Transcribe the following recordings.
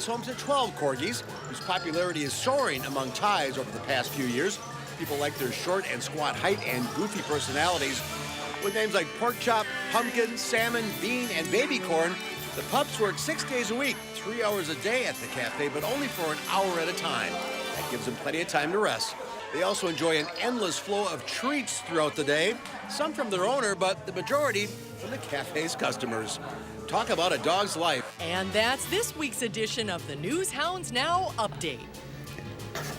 is home to 12 corgis, whose popularity is soaring among Thais over the past few years. People like their short and squat height and goofy personalities. With names like pork chop, pumpkin, salmon, bean, and baby corn, the pups work 6 days a week, 3 hours a day at the cafe, but only for an hour at a time. That gives them plenty of time to rest. They also enjoy an endless flow of treats throughout the day, some from their owner, but the majority from the cafe's customers. Talk about a dog's life. And that's this week's edition of the News Hounds Now Update.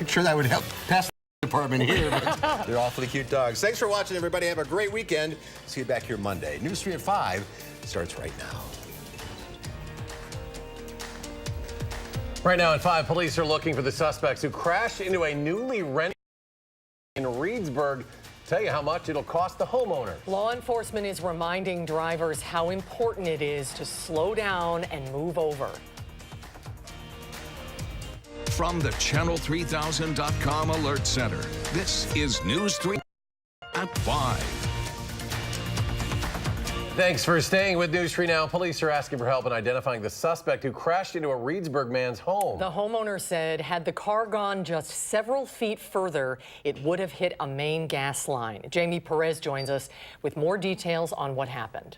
I'm sure that would help pass the department here, but they're awfully cute dogs. Thanks for watching, everybody. Have a great weekend. See you back here Monday. News 3 at 5 starts right now. Right now at 5, police are looking for the suspects who crashed into a newly rented in Reedsburg. Tell you how much it'll cost the homeowner. Law enforcement is reminding drivers how important it is to slow down and move over. From the Channel3000.com Alert Center, this is News 3 at 5. Thanks for staying with News 3 Now. Police are asking for help in identifying the suspect who crashed into a Reedsburg man's home. The homeowner said had the car gone just several feet further, it would have hit a main gas line. Jamie Perez joins us with more details on what happened.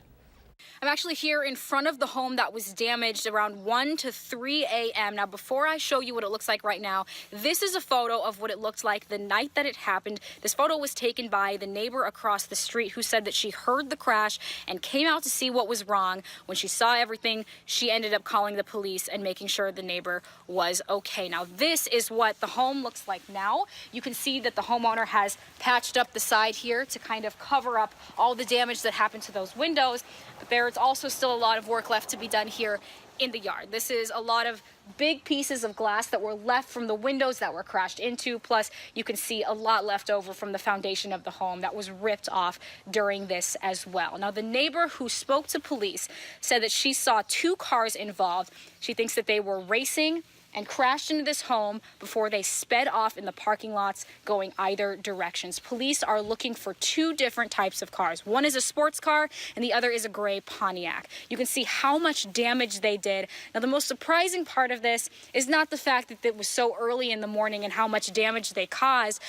I'm actually here in front of the home that was damaged around 1 to 3 a.m. Now, before I show you what it looks like right now, this is a photo of what it looked like the night that it happened. This photo was taken by the neighbor across the street who said that she heard the crash and came out to see what was wrong. When she saw everything, she ended up calling the police and making sure the neighbor was okay. Now, this is what the home looks like now. You can see that the homeowner has patched up the side here to kind of cover up all the damage that happened to those windows. But there's also still a lot of work left to be done here in the yard. This is a lot of big pieces of glass that were left from the windows that were crashed into. Plus, you can see a lot left over from the foundation of the home that was ripped off during this as well. Now, the neighbor who spoke to police said that she saw 2 cars involved. She thinks that they were racing and crashed into this home before they sped off in the parking lots going either directions. Police are looking for 2 different types of cars. One is a sports car and the other is a gray Pontiac. You can see how much damage they did. Now, the most surprising part of this is not the fact that it was so early in the morning and how much damage they caused,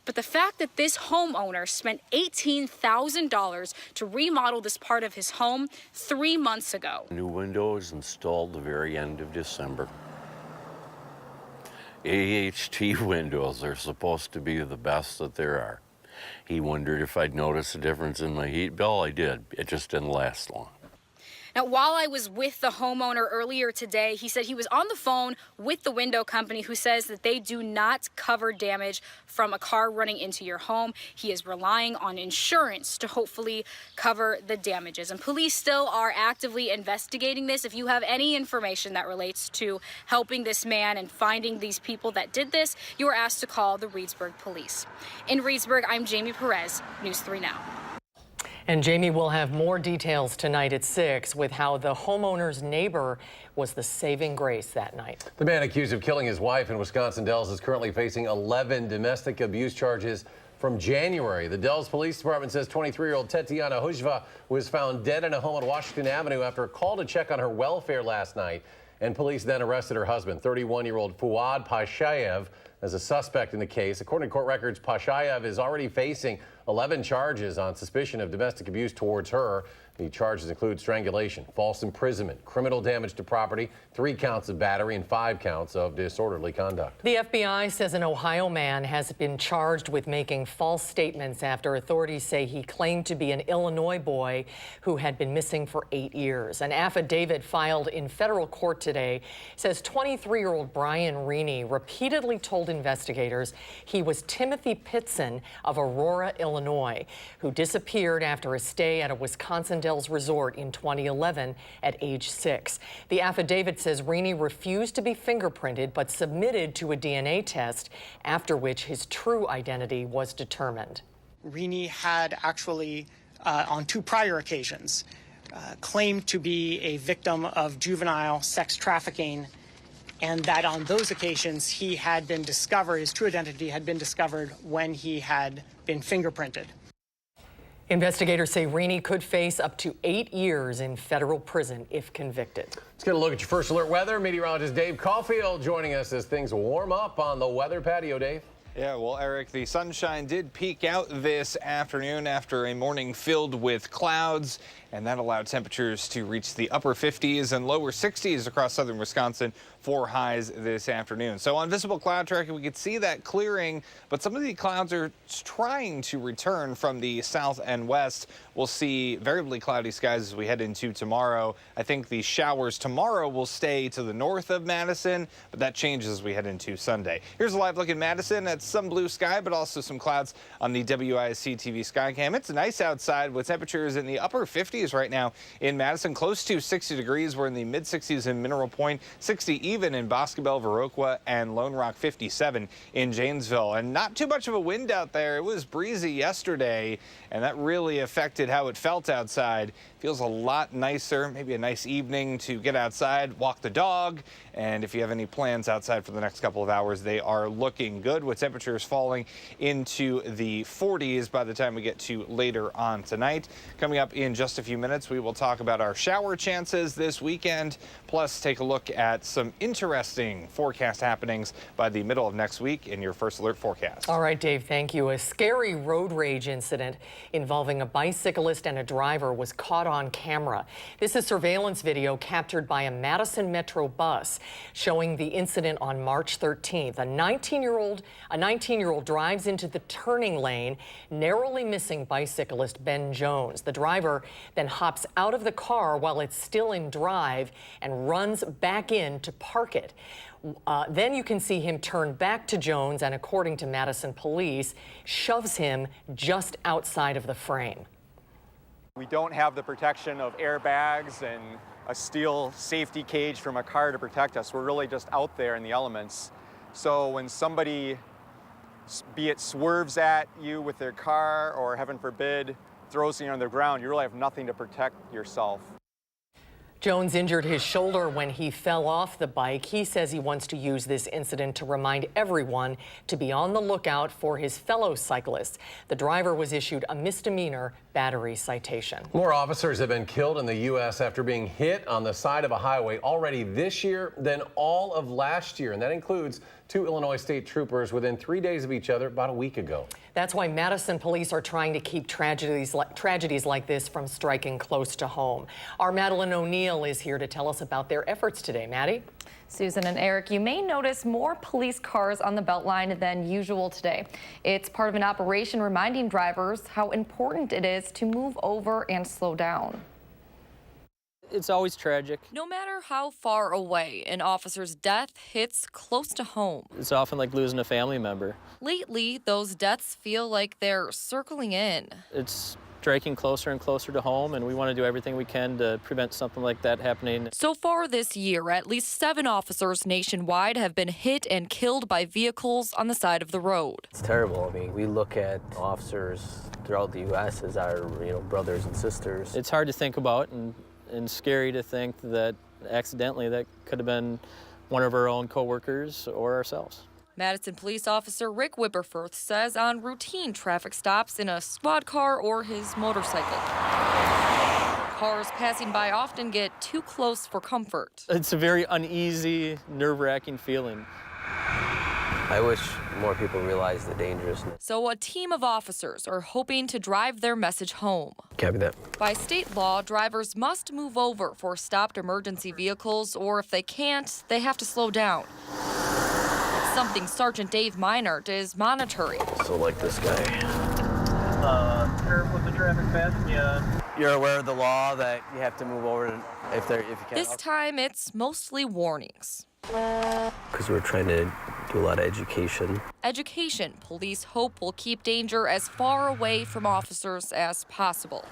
but the fact that this homeowner spent $18,000 to remodel this part of his home 3 months ago. New windows installed the very end of December. AHT windows are supposed to be the best that there are. He wondered if I'd notice a difference in my heat bill. I did. It just didn't last long. Now, while I was with the homeowner earlier today, he said he was on the phone with the window company who says that they do not cover damage from a car running into your home. He is relying on insurance to hopefully cover the damages. And police still are actively investigating this. If you have any information that relates to helping this man and finding these people that did this, you are asked to call the Reedsburg Police. In Reedsburg, I'm Jamie Perez, News 3 Now. And Jamie will have more details tonight at 6 with how the homeowner's neighbor was the saving grace that night. The man accused of killing his wife in Wisconsin Dells is currently facing 11 domestic abuse charges from January. The Dells Police Department says 23-year-old Tetiana Hujva was found dead in a home on Washington Avenue after a call to check on her welfare last night. And police then arrested her husband, 31-year-old Fuad Pashayev, as a suspect in the case. According to court records, Pashayev is already facing 11 charges on suspicion of domestic abuse towards her. The charges include strangulation, false imprisonment, criminal damage to property, 3 counts of battery, and 5 counts of disorderly conduct. The FBI says an Ohio man has been charged with making false statements after authorities say he claimed to be an Illinois boy who had been missing for 8 years. An affidavit filed in federal court today says 23-year-old Brian Reaney repeatedly told investigators he was Timothy Pitson of Aurora, Illinois, who disappeared after a stay at a Wisconsin Dells resort in 2011 at age 6. The affidavit says Reaney refused to be fingerprinted but submitted to a DNA test, after which his true identity was determined. Reaney had actually, on 2 prior occasions, claimed to be a victim of juvenile sex trafficking, and that on those occasions he had been discovered, his true identity had been discovered when he had been fingerprinted. Investigators say Rainey could face up to 8 years in federal prison if convicted. Let's get a look at your first alert weather. Meteorologist Dave Caulfield joining us as things warm up on the weather patio. Dave. Yeah, well, Eric, the sunshine did peak out this afternoon after a morning filled with clouds, and that allowed temperatures to reach the upper 50s and lower 60s across southern Wisconsin for highs this afternoon. So on visible cloud tracking, we could see that clearing, but some of the clouds are trying to return from the south and west. We'll see variably cloudy skies as we head into tomorrow. I think the showers tomorrow will stay to the north of Madison, but that changes as we head into Sunday. Here's a live look in Madison at some blue sky, but also some clouds on the WISC-TV Skycam. It's nice outside with temperatures in the upper 50s right now in Madison, close to 60 degrees. We're in the mid 60s in Mineral Point, 60 even in Boscobel, Viroqua, and Lone Rock, 57 in Janesville. And not too much of a wind out there. It was breezy yesterday, and that really affected how it felt outside. Feels a lot nicer, maybe a nice evening to get outside, walk the dog, and if you have any plans outside for the next couple of hours, they are looking good with temperatures falling into the 40s by the time we get to later on tonight. Coming up in just a few minutes, we will talk about our shower chances this weekend, plus take a look at some interesting forecast happenings by the middle of next week in your First Alert forecast. All right, Dave, thank you. A scary road rage incident involving a bicyclist and a driver was caught on camera. This is surveillance video captured by a Madison Metro bus showing the incident on March 13th. A 19-year-old drives into the turning lane, narrowly missing bicyclist Ben Jones. The driver then hops out of the car while it's still in drive and runs back in to park it. Then you can see him turn back to Jones and, according to Madison police, shoves him just outside of the frame. We don't have the protection of airbags and a steel safety cage from a car to protect us. We're really just out there in the elements. So when somebody, be it swerves at you with their car or, heaven forbid, throws you on the ground, you really have nothing to protect yourself. Jones injured his shoulder when he fell off the bike. He says he wants to use this incident to remind everyone to be on the lookout for his fellow cyclists. The driver was issued a misdemeanor battery citation. More officers have been killed in the U.S. after being hit on the side of a highway already this year than all of last year, and that includes 2 Illinois state troopers within 3 days of each other about a week ago. That's why Madison police are trying to keep tragedies like this from striking close to home. Our Madeline O'Neill is here to tell us about their efforts today. Maddie? Susan and Eric, you may notice more police cars on the Beltline than usual today. It's part of an operation reminding drivers how important it is to move over and slow down. It's always tragic. No matter how far away an officer's death hits close to home. It's often like losing a family member. Lately, those deaths feel like they're circling in. It's striking closer and closer to home, and we want to do everything we can to prevent something like that happening. So far this year, at least 7 officers nationwide have been hit and killed by vehicles on the side of the road. It's terrible. I mean, we look at officers throughout the U.S. as our, brothers and sisters. It's hard to think about and scary to think that accidentally that could have been one of our own coworkers or ourselves. Madison police officer Rick Wibberforth says on routine traffic stops in a squad car or his motorcycle, cars passing by often get too close for comfort. It's a very uneasy, nerve-wracking feeling. I wish more people realized the dangerousness. So a team of officers are hoping to drive their message home. Copy that. By state law, drivers must move over for stopped emergency vehicles, or if they can't, they have to slow down. It's something Sergeant Dave Meinert is monitoring. So like this guy. Careful with the traffic path. Yeah. You're aware of the law that you have to move over if you can. This time, it's mostly warnings. Because we're trying to do a lot of education. Education, police hope, will keep danger as far away from officers as possible.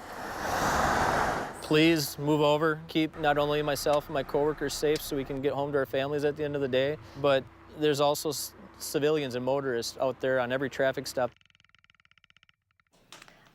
Please move over. Keep not only myself and my coworkers safe so we can get home to our families at the end of the day, but there's also civilians and motorists out there on every traffic stop.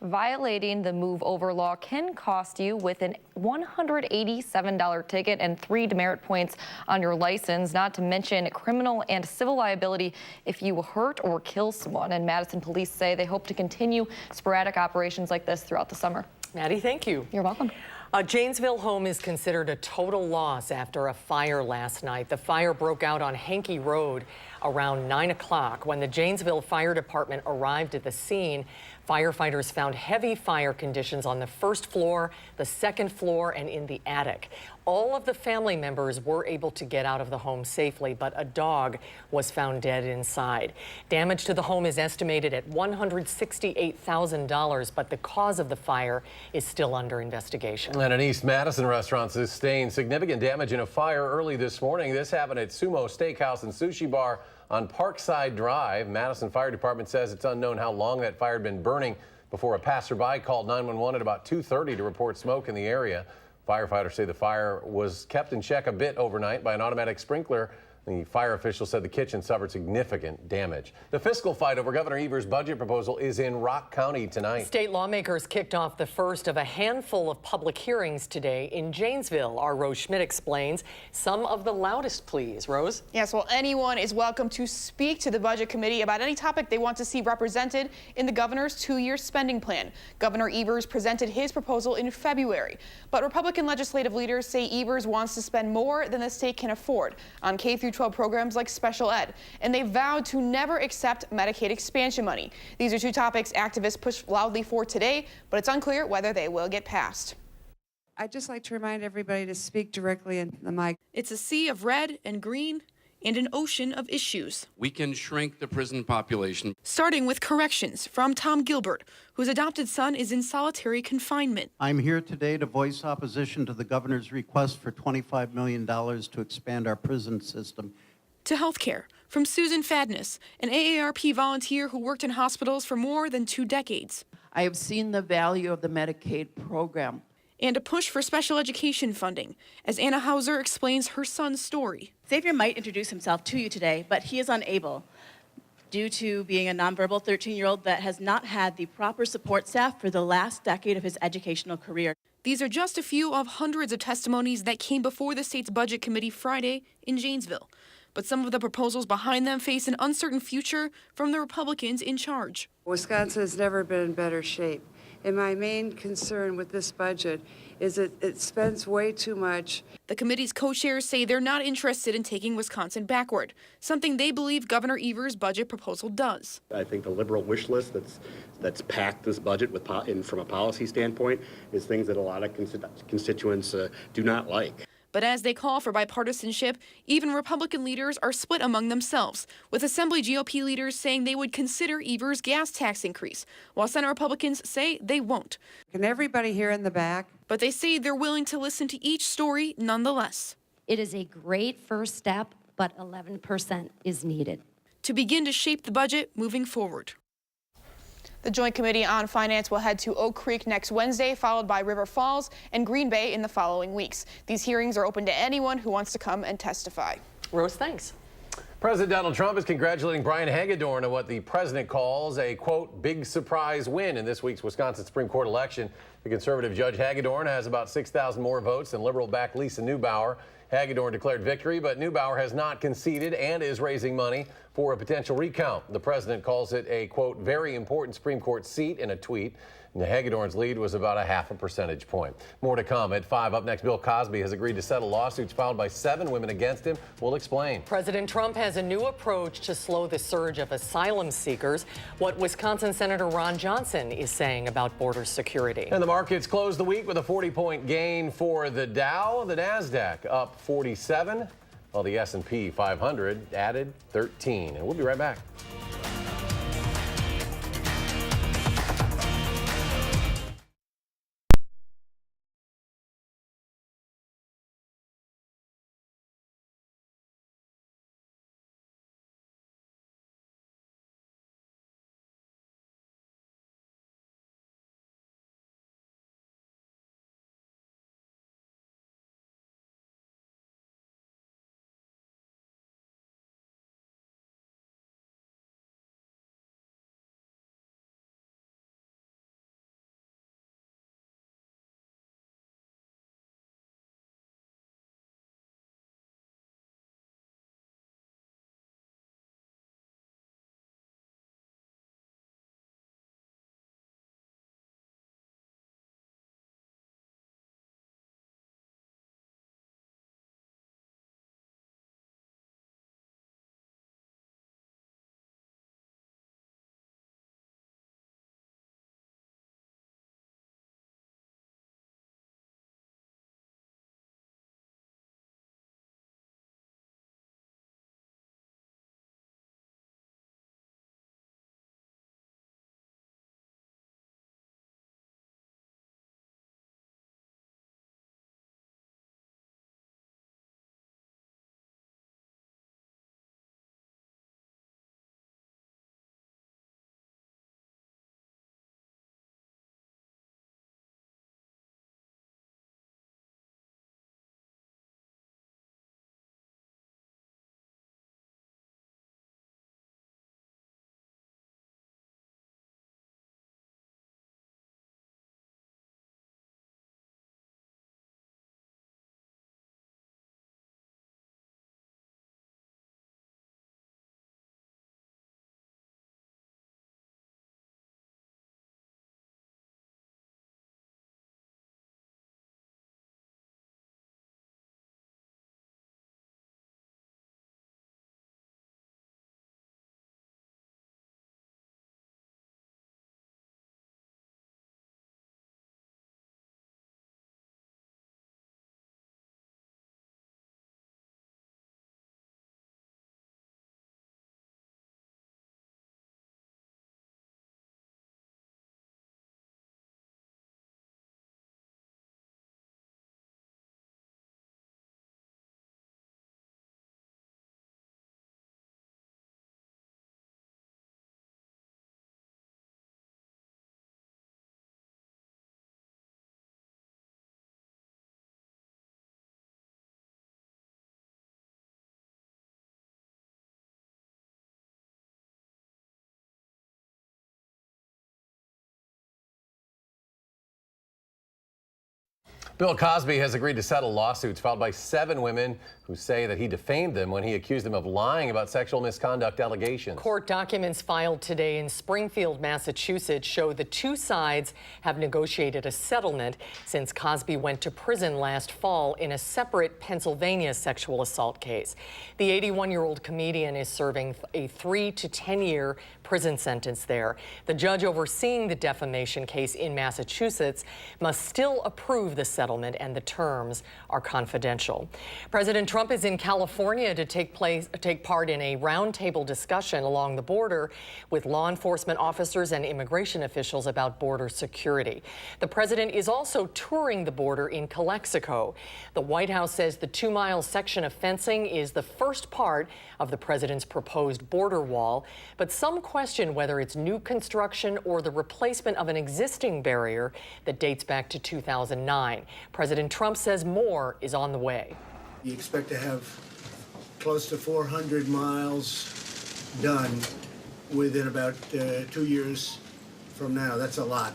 Violating the move over law can cost you with an $187 ticket and 3 demerit points on your license, not to mention criminal and civil liability if you hurt or kill someone. And Madison police say they hope to continue sporadic operations like this throughout the summer. Maddie, thank you. You're welcome. A Janesville home is considered a total loss after a fire last night. The fire broke out on Hankey Road around 9 o'clock. When the Janesville Fire Department arrived at the scene, firefighters found heavy fire conditions on the first floor, the second floor, and in the attic. All of the family members were able to get out of the home safely, but a dog was found dead inside. Damage to the home is estimated at $168,000, but the cause of the fire is still under investigation. And an East Madison restaurant sustained significant damage in a fire early this morning. This happened at Sumo Steakhouse and Sushi Bar on Parkside Drive. Madison Fire Department says it's unknown how long that fire had been burning before a passerby called 911 at about 2:30 to report smoke in the area. Firefighters say the fire was kept in check a bit overnight by an automatic sprinkler. The fire official said the kitchen suffered significant damage. The fiscal fight over Governor Evers' budget proposal is in Rock County tonight. State lawmakers kicked off the first of a handful of public hearings today in Janesville. Our Rose Schmidt explains some of the loudest pleas. Rose? Yes, well, anyone is welcome to speak to the Budget Committee about any topic they want to see represented in the governor's 2-year spending plan. Governor Evers presented his proposal in February, but Republican legislative leaders say Evers wants to spend more than the state can afford on K-12 programs like special ed, and they vowed to never accept Medicaid expansion money. These are 2 topics activists push loudly for today, but it's unclear whether they will get passed. I'd just like to remind everybody to speak directly into the mic. It's a sea of red and green and an ocean of issues. We can shrink the prison population. Starting with corrections from Tom Gilbert, whose adopted son is in solitary confinement. I'm here today to voice opposition to the governor's request for $25 million to expand our prison system. To healthcare, from Susan Fadness, an AARP volunteer who worked in hospitals for more than 2 decades. I have seen the value of the Medicaid program. And a push for special education funding, as Anna Hauser explains her son's story. Xavier might introduce himself to you today, but he is unable due to being a nonverbal 13-year-old that has not had the proper support staff for the last decade of his educational career. These are just a few of hundreds of testimonies that came before the state's Budget Committee Friday in Janesville. But some of the proposals behind them face an uncertain future from the Republicans in charge. Wisconsin has never been in better shape. And my main concern with this budget is that it spends way too much. The committee's co-chairs say they're not interested in taking Wisconsin backward, something they believe Governor Evers' budget proposal does. I think the liberal wish list that's packed this budget with from a policy standpoint is things that a lot of constituents do not like. But as they call for bipartisanship, even Republican leaders are split among themselves, with Assembly GOP leaders saying they would consider Evers' gas tax increase, while Senate Republicans say they won't. Can everybody hear in the back? But they say they're willing to listen to each story nonetheless. It is a great first step, but 11% is needed to begin to shape the budget moving forward. The Joint Committee on Finance will head to Oak Creek next Wednesday, followed by River Falls and Green Bay in the following weeks. These hearings are open to anyone who wants to come and testify. Rose, thanks. President Donald Trump is congratulating Brian Hagedorn on what the president calls a, quote, big surprise win in this week's Wisconsin Supreme Court election. The conservative Judge Hagedorn has about 6,000 more votes than liberal-backed Lisa Neubauer. Hagedorn declared victory, but Neubauer has not conceded and is raising money for a potential recount. The president calls it a, quote, very important Supreme Court seat in a tweet. Hagedorn's lead was about a half a percentage point. More to come at 5. Up next, Bill Cosby has agreed to settle lawsuits filed by 7 women against him. We'll explain. President Trump has a new approach to slow the surge of asylum seekers. What Wisconsin Senator Ron Johnson is saying about border security. And the markets closed the week with a 40-point gain for the Dow. The NASDAQ up 47, while the S&P 500 added 13. And we'll be right back. Bill Cosby has agreed to settle lawsuits filed by 7 women who say that he defamed them when he accused them of lying about sexual misconduct allegations. Court documents filed today in Springfield, Massachusetts show the 2 sides have negotiated a settlement since Cosby went to prison last fall in a separate Pennsylvania sexual assault case. The 81-year-old comedian is serving a 3 to 10-year prison sentence there. The judge overseeing the defamation case in Massachusetts must still approve the settlement, and the terms are confidential. President Trump is in California to take part in a roundtable discussion along the border with law enforcement officers and immigration officials about border security. The president is also touring the border in Calexico. The White House says the 2-mile section of fencing is the first part of the president's proposed border wall, but some question whether it's new construction or the replacement of an existing barrier that dates back to 2009. President Trump says more is on the way. You expect to have close to 400 miles done within about 2 years from now. That's a lot.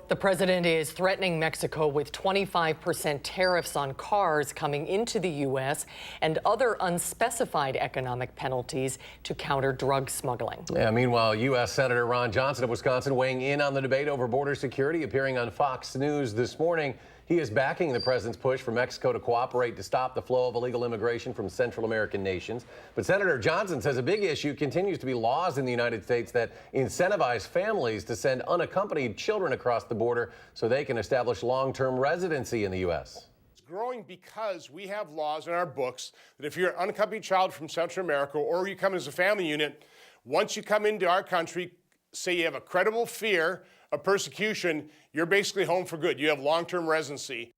The president is threatening Mexico with 25% tariffs on cars coming into the U.S. and other unspecified economic penalties to counter drug smuggling. Yeah, meanwhile, U.S. Senator Ron Johnson of Wisconsin weighing in on the debate over border security, appearing on Fox News this morning. He is backing the president's push for Mexico to cooperate to stop the flow of illegal immigration from Central American nations. But Senator Johnson says a big issue continues to be laws in the United States that incentivize families to send unaccompanied children across the border so they can establish long-term residency in the U.S. It's growing because we have laws in our books that if you're an unaccompanied child from Central America or you come as a family unit, once you come into our country, say you have a credible fear of persecution, you're basically home for good. You have long-term residency.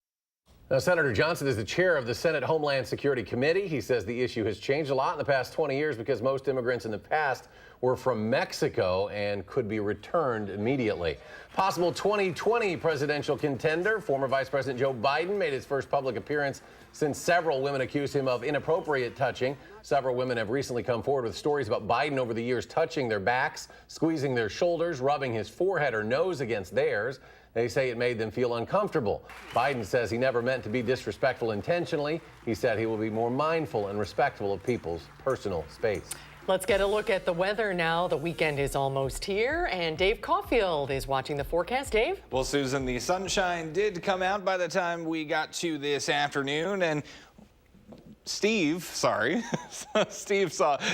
Now, Senator Johnson is the chair of the Senate Homeland Security Committee. He says the issue has changed a lot in the past 20 years because most immigrants in the past were from Mexico and could be returned immediately. Possible 2020 presidential contender, former Vice President Joe Biden, made his first public appearance since several women accused him of inappropriate touching. Several women have recently come forward with stories about Biden over the years touching their backs, squeezing their shoulders, rubbing his forehead or nose against theirs. They say it made them feel uncomfortable. Biden says he never meant to be disrespectful intentionally. He said he will be more mindful and respectful of people's personal space. Let's get a look at the weather now. The weekend is almost here, and Dave Caulfield is watching the forecast. Dave? Well, Susan, the sunshine did come out by the time we got to this afternoon, and Steve saw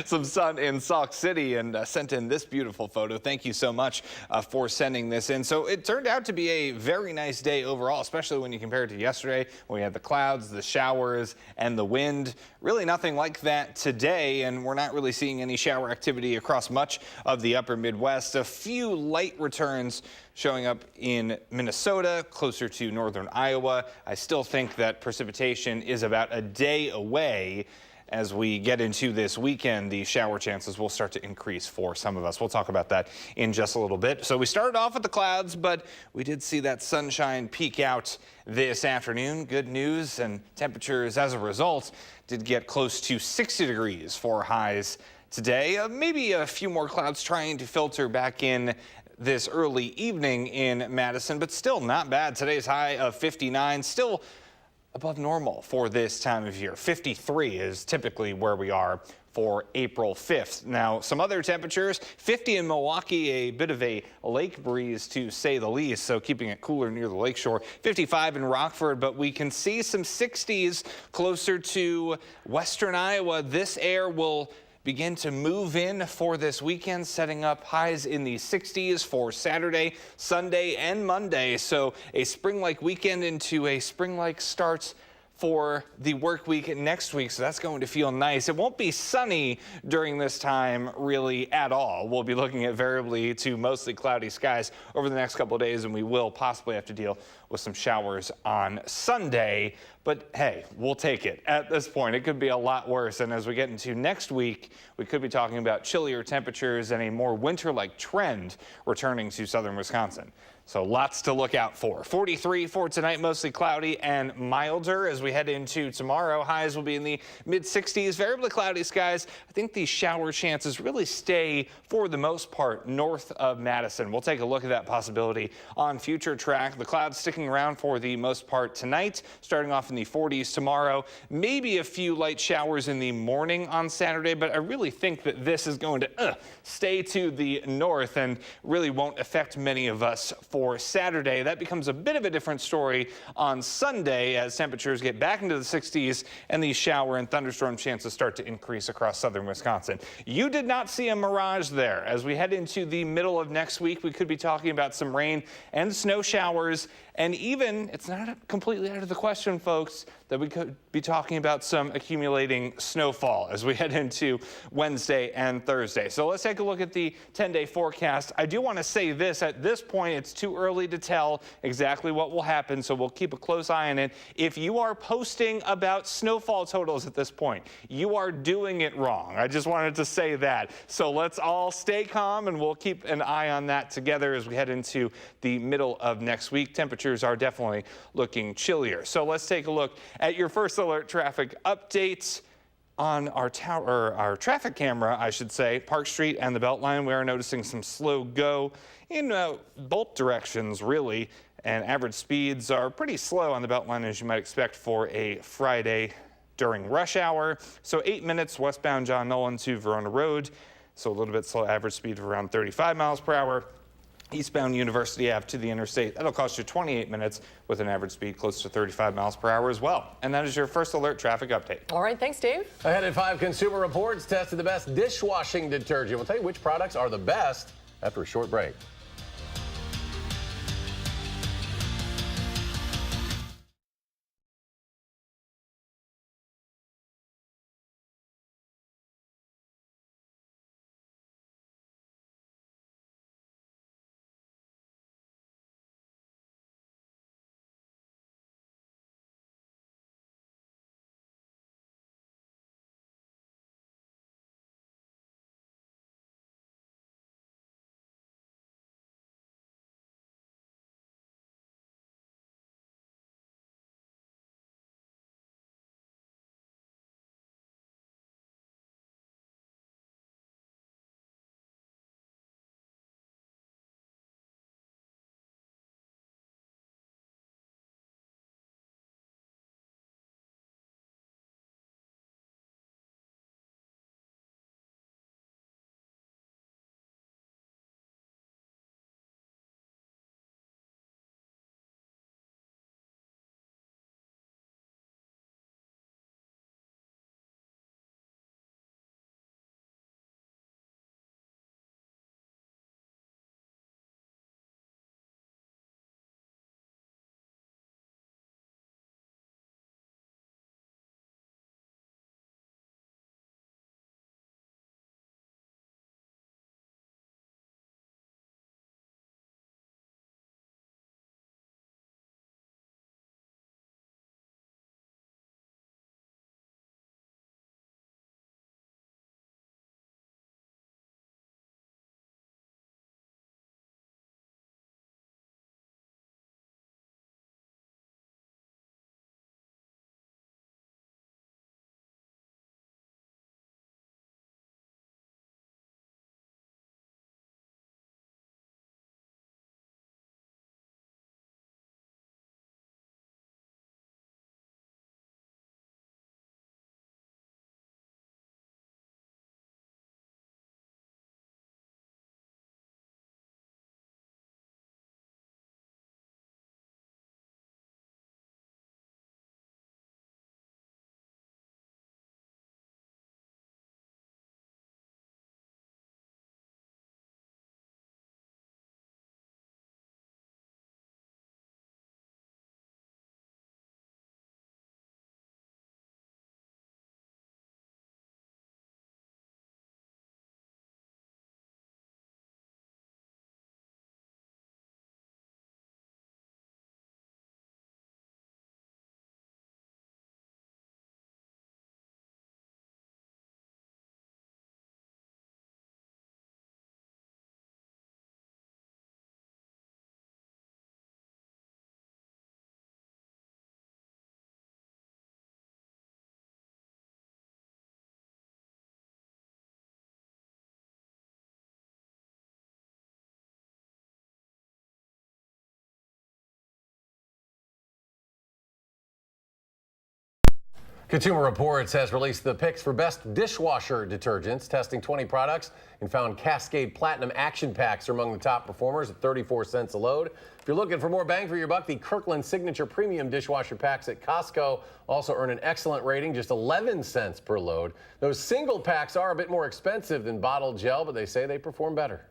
some sun in Sauk City and sent in this beautiful photo. Thank you so much for sending this in. So it turned out to be a very nice day overall, especially when you compare it to yesterday when we had the clouds, the showers, and the wind. Really nothing like that today, and we're not really seeing any shower activity across much of the upper Midwest. A few light returns showing up in Minnesota, closer to northern Iowa. I still think that precipitation is about a day away. As we get into this weekend, the shower chances will start to increase for some of us. We'll talk about that in just a little bit. So we started off with the clouds, but we did see that sunshine peak out this afternoon. Good news, and temperatures as a result did get close to 60 degrees for highs today. Maybe a few more clouds trying to filter back in this early evening in Madison, but still not bad. Today's high of 59, still above normal for this time of year. 53 is typically where we are for April 5th. Now, some other temperatures, 50 in Milwaukee, a bit of a lake breeze to say the least, so keeping it cooler near the lakeshore. 55 in Rockford, but we can see some 60s closer to western Iowa. This air will begin to move in for this weekend, setting up highs in the 60s for Saturday, Sunday, and Monday. So a spring-like weekend into a spring-like start for the work week next week, so that's going to feel nice. It won't be sunny during this time really at all. We'll be looking at variably to mostly cloudy skies over the next couple of days, and we will possibly have to deal with some showers on Sunday. But hey, we'll take it. At this point, it could be a lot worse. And as we get into next week, we could be talking about chillier temperatures and a more winter-like trend returning to southern Wisconsin. So lots to look out for. 43 for tonight, mostly cloudy and milder. As we head into tomorrow, highs will be in the mid-60s, variably cloudy skies. I think these shower chances really stay, for the most part, north of Madison. We'll take a look at that possibility on Future Track. The clouds sticking sticking around for the most part tonight, starting off in the 40s tomorrow. Maybe a few light showers in the morning on Saturday, but I really think that this is going to stay to the north and really won't affect many of us for Saturday. That becomes a bit of a different story on Sunday as temperatures get back into the 60s and these shower and thunderstorm chances start to increase across southern Wisconsin. You did not see a mirage there. As we head into the middle of next week, we could be talking about some rain and snow showers, and even, it's not completely out of the question, folks, that we could be talking about some accumulating snowfall as we head into Wednesday and Thursday. So let's take a look at the 10-day forecast. I do want to say this, at this point, it's too early to tell exactly what will happen, so we'll keep a close eye on it. If you are posting about snowfall totals at this point, you are doing it wrong. I just wanted to say that. So let's all stay calm, and we'll keep an eye on that together as we head into the middle of next week. Temperatures are definitely looking chillier. So let's take a look at your first alert traffic updates on our traffic camera, I should say, Park Street and the Beltline. We are noticing some slow go in both directions, really, and average speeds are pretty slow on the Beltline, as you might expect for a Friday during rush hour. So 8 minutes westbound John Nolan to Verona Road. So a little bit slow, average speed of around 35 miles per hour. Eastbound University Ave to the interstate, that'll cost you 28 minutes with an average speed close to 35 miles per hour as well. And that is your first alert traffic update. All right, thanks, Dave. Ahead at 5, Consumer Reports tested the best dishwashing detergent. We'll tell you which products are the best after a short break. Consumer Reports has released the picks for best dishwasher detergents, testing 20 products and found Cascade Platinum Action Packs are among the top performers at 34 cents a load. If you're looking for more bang for your buck, the Kirkland Signature Premium Dishwasher Packs at Costco also earn an excellent rating, just 11 cents per load. Those single packs are a bit more expensive than bottled gel, but they say they perform better.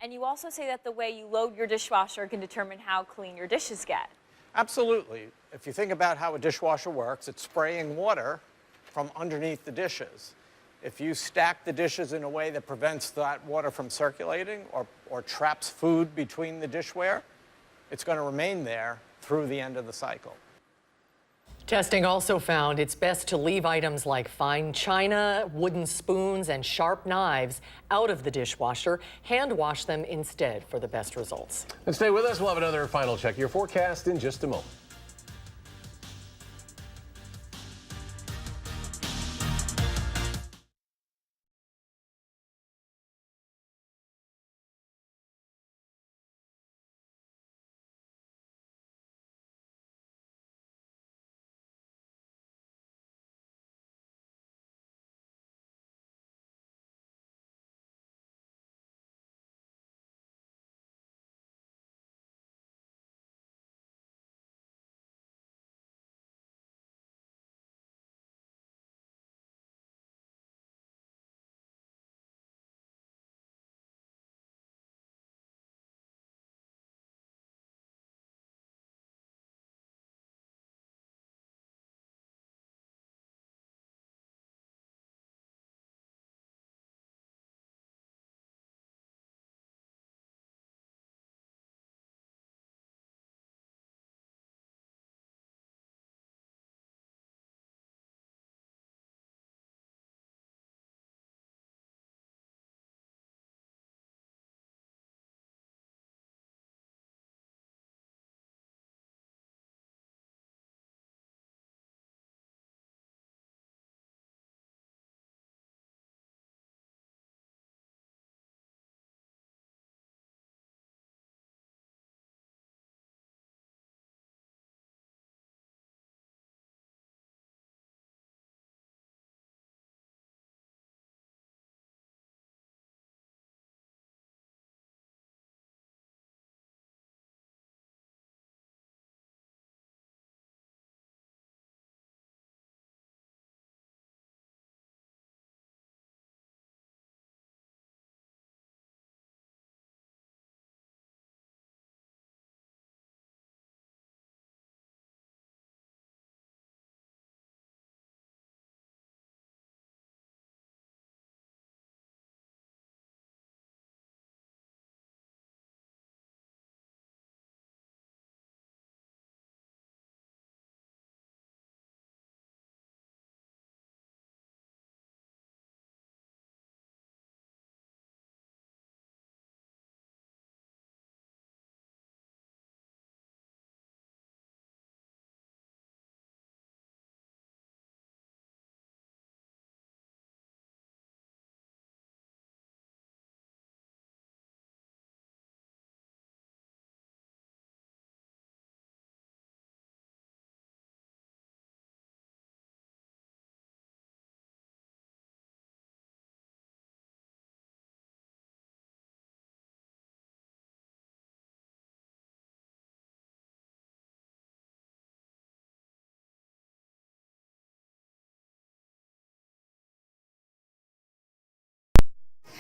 And you also say that the way you load your dishwasher can determine how clean your dishes get. Absolutely. If you think about how a dishwasher works, it's spraying water from underneath the dishes. If you stack the dishes in a way that prevents that water from circulating or traps food between the dishware, it's going to remain there through the end of the cycle. Testing also found it's best to leave items like fine china, wooden spoons, and sharp knives out of the dishwasher. Hand wash them instead for the best results. And stay with us. We'll have another final check of your forecast in just a moment.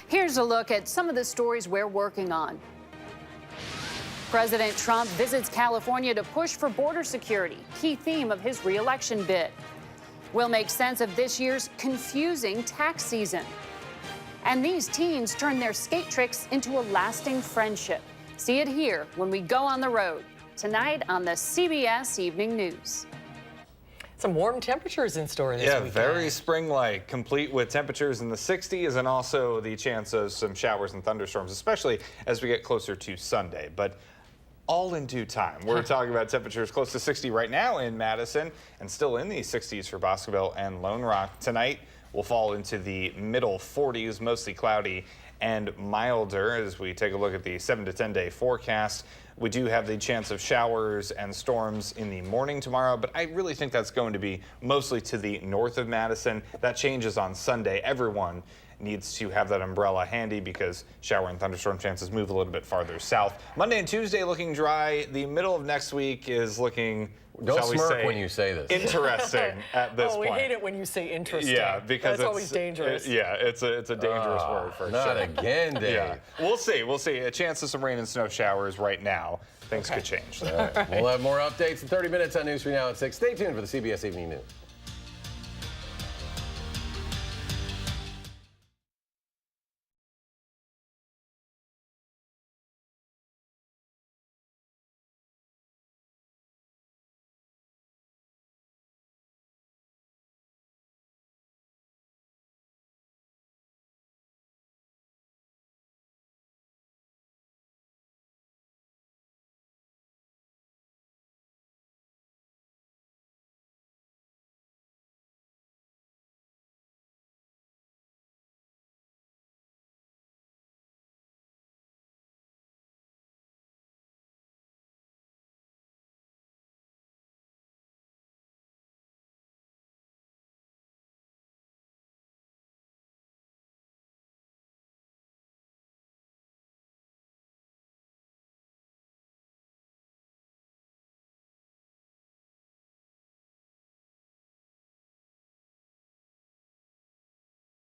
Here's a look at some of the stories we're working on. President Trump visits California to push for border security, key theme of his re-election bid. We'll make sense of this year's confusing tax season. And these teens turn their skate tricks into a lasting friendship. See it here when we go on the road, tonight on the CBS Evening News. Some warm temperatures in store this weekend. Yeah, very spring-like, complete with temperatures in the 60s and also the chance of some showers and thunderstorms, especially as we get closer to Sunday. But all in due time. We're talking about temperatures close to 60 right now in Madison and still in the 60s for Boscoville and Lone Rock. Tonight, will fall into the middle 40s, mostly cloudy and milder. As we take a look at the 7 to 10 day forecast, we do have the chance of showers and storms in the morning tomorrow, but I really think that's going to be mostly to the north of Madison. That changes on Sunday. Everyone needs to have that umbrella handy because shower and thunderstorm chances move a little bit farther south. Monday and Tuesday looking dry. The middle of next week is looking, don't smirk when you say this. Interesting at this point. Oh, we hate it when you say interesting. Yeah, because that's always dangerous. It's a dangerous word for sure. Not again, Dave. Yeah. We'll see. A chance of some rain and snow showers right now. Things could change. All right. We'll have more updates in 30 minutes on News 3 Now at 6. Stay tuned for the CBS Evening News.